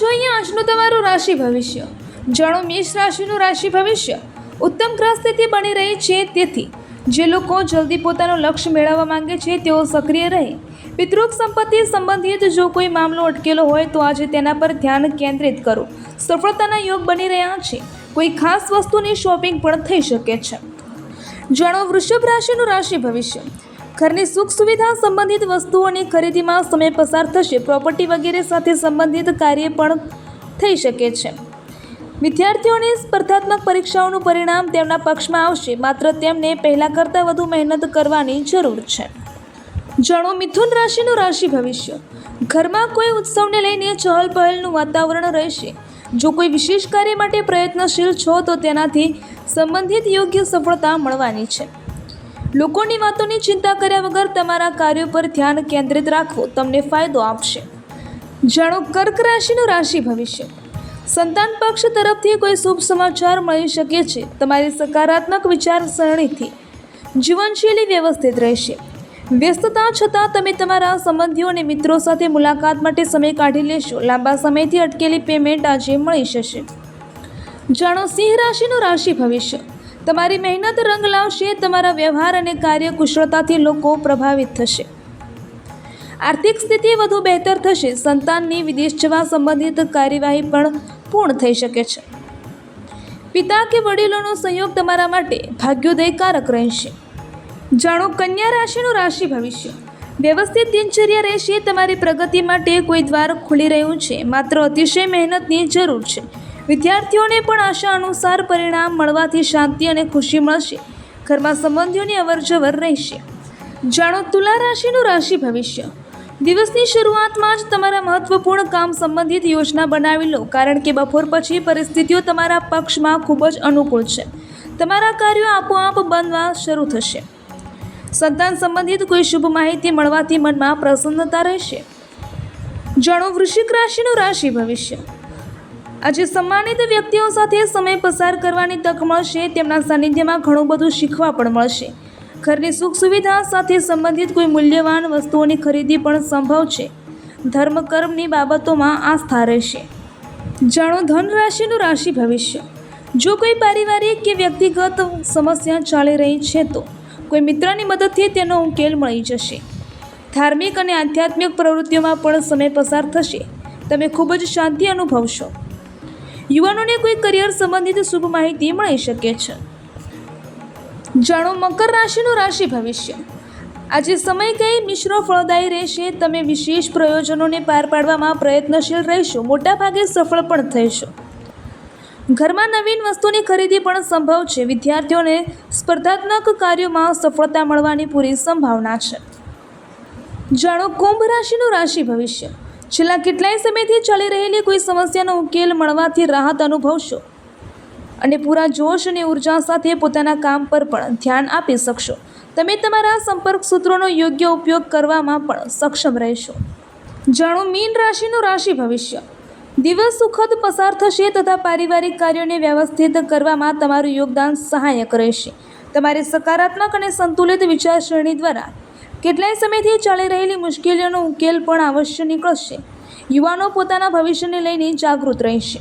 જોઈએ આજનું તમારું રાશિ ભવિષ્ય। જાણો મેષ રાશિનું રાશિ ભવિષ્ય। ઉત્તમ ગ્રહ સ્થિતિ બની રહી છે, તેથી જે લોકો જલ્દી પોતાનું લક્ષ્ય મેળવવા માંગે છે તેઓ સક્રિય રહે। પિતૃક સંપત્તિ સંબંધિત જો કોઈ મામલો અટકેલો હોય તો આજે તેના પર ધ્યાન કેન્દ્રિત કરો। સફળતાના યોગ બની રહ્યા છે। કોઈ ખાસ વસ્તુની શોપિંગ પણ થઈ શકે છે। જાણો વૃષભ રાશિનું રાશિ ભવિષ્ય। ઘરની સુખ સુવિધા સંબંધિત વસ્તુઓની ખરીદીમાં સમય પસાર થશે। પ્રોપર્ટી વગેરે સાથે સંબંધિત કાર્ય પણ થઈ શકે છે। વિદ્યાર્થીઓની સ્પર્ધાત્મક પરીક્ષાઓનું પરિણામ તેમના પક્ષમાં આવશે, માત્ર તેમને પહેલાં કરતાં વધુ મહેનત કરવાની જરૂર છે। જાણો મિથુન રાશિનું રાશિ ભવિષ્ય। ઘરમાં કોઈ ઉત્સવને લઈને ચહલ પહલનું વાતાવરણ રહેશે। જો કોઈ વિશેષ કાર્ય માટે પ્રયત્નશીલ છો તો તેનાથી સંબંધિત યોગ્ય સફળતા મળવાની છે। લોકોની વાતોની ચિંતા કર્યા વગર તમારા કાર્યો પર ધ્યાન કેન્દ્રિત રાખવો તમને ફાયદો આપશે। જાણો કર્ક રાશિનું રાશિ ભવિષ્ય। સંતાન પક્ષ તરફથી કોઈ શુભ સમાચાર મળી શકે છે। તમારી સકારાત્મક વિચારસરણીથી જીવનશૈલી વ્યવસ્થિત રહેશે। વ્યસ્તતા છતાં તમે તમારા સંબંધીઓ અને મિત્રો સાથે મુલાકાત માટે સમય કાઢી લેશો। લાંબા સમયથી અટકેલી પેમેન્ટ આજે મળી જશે। જાણો સિંહ રાશિનું રાશિ ભવિષ્ય। તમારી મહેનત રંગ લાવશે। તમારા વ્યવહાર અને કાર્યકુશળતાથી લોકો પ્રભાવિત થશે। આર્થિક સ્થિતિ વધુ બહેતર થશે। સંતાનની વિદેશ જવા સંબંધિત કાર્યવાહી પણ પૂર્ણ થઈ શકે છે। પિતા કે વડીલોનો સહયોગ તમારા માટે ભાગ્યોદયકારક રહેશે। જાણો કન્યા રાશિનું રાશિ ભવિષ્ય। વ્યવસ્થિત દિનચર્યા રહેશે। તમારી પ્રગતિ માટે કોઈ દ્વાર ખુલી રહ્યું છે, માત્ર અતિશય મહેનતની જરૂર છે। વિદ્યાર્થીઓને પણ આશા અનુસાર પરિણામ મળવાથી શાંતિ અને ખુશી મળશે। ઘરમાં સંબંધીઓની અવરજવર રહેશે। જાણો તુલા રાશિનું રાશિ ભવિષ્ય। દિવસની શરૂઆતમાં જ તમારા મહત્વપૂર્ણ કામ સંબંધિત યોજના બનાવી લો, કારણ કે બપોર પછી પરિસ્થિતિઓ તમારા પક્ષમાં ખૂબ જ અનુકૂળ છે। તમારા કાર્યો આપોઆપ બનવા શરૂ થશે। સંતાન સંબંધિત કોઈ શુભ માહિતી મળવાથી મનમાં પ્રસન્નતા રહેશે। જાણો વૃશ્ચિક રાશિનું રાશિ ભવિષ્ય। આજે સન્માનિત વ્યક્તિઓ સાથે સમય પસાર કરવાની તક મળશે। તેમના સાનિધ્યમાં ઘણું બધું શીખવા પણ મળશે। ઘરની સુખ સુવિધા સાથે સંબંધિત કોઈ મૂલ્યવાન વસ્તુઓની ખરીદી પણ સંભવ છે। ધર્મ કર્મની બાબતોમાં આસ્થા રહેશે। જાણો ધન રાશિનું રાશિ ભવિષ્ય। જો કોઈ પારિવારિક કે વ્યક્તિગત સમસ્યા ચાલી રહી છે તો કોઈ મિત્રની મદદથી તેનો ઉકેલ મળી જશે। ધાર્મિક અને આધ્યાત્મિક પ્રવૃત્તિઓમાં પણ સમય પસાર થશે। તમે ખૂબ જ શાંતિ અનુભવશો। યુવાનોને કોઈ કરિયર સંબંધિત શુભ માહિતી મળી શકે છે। જાણો મકર રાશિનું રાશિ ભવિષ્ય। આજે સમય કંઈ મિશ્ર ફળદાયી રહેશે। તમે વિશેષ પ્રયોજનોને પાર પાડવામાં પ્રયત્નશીલ રહેશો। મોટાભાગે સફળ પણ થશો। ઘરમાં નવીન વસ્તુની ખરીદી પણ સંભવ છે। વિદ્યાર્થીઓને સ્પર્ધાત્મક કાર્યોમાં સફળતા મળવાની પૂરી સંભાવના છે। જાણો કુંભ રાશિનું રાશિ ભવિષ્ય। છેલ્લા કેટલાય સમયથી ચાલી રહેલી કોઈ સમસ્યાનો ઉકેલ મળવાથી રાહત અનુભવશો અને પૂરા જોશ અને ઉર્જા સાથે પોતાના કામ પર પણ ધ્યાન આપી શકશો। તમે તમારા સંપર્ક સૂત્રોનો યોગ્ય ઉપયોગ કરવામાં પણ સક્ષમ રહેશો। જાણો મીન રાશિનું રાશિ ભવિષ્ય। દિવસ સુખદ પસાર થશે તથા પારિવારિક કાર્યોને વ્યવસ્થિત કરવામાં તમારું યોગદાન સહાયક રહેશે। તમારી સકારાત્મક અને સંતુલિત વિચારસરણી દ્વારા કેટલાય સમયથી ચાલી રહેલી મુશ્કેલીઓનો ઉકેલ પણ અવશ્ય નીકળશે। યુવાનો પોતાના ભવિષ્યને લઈને જાગૃત રહેશે।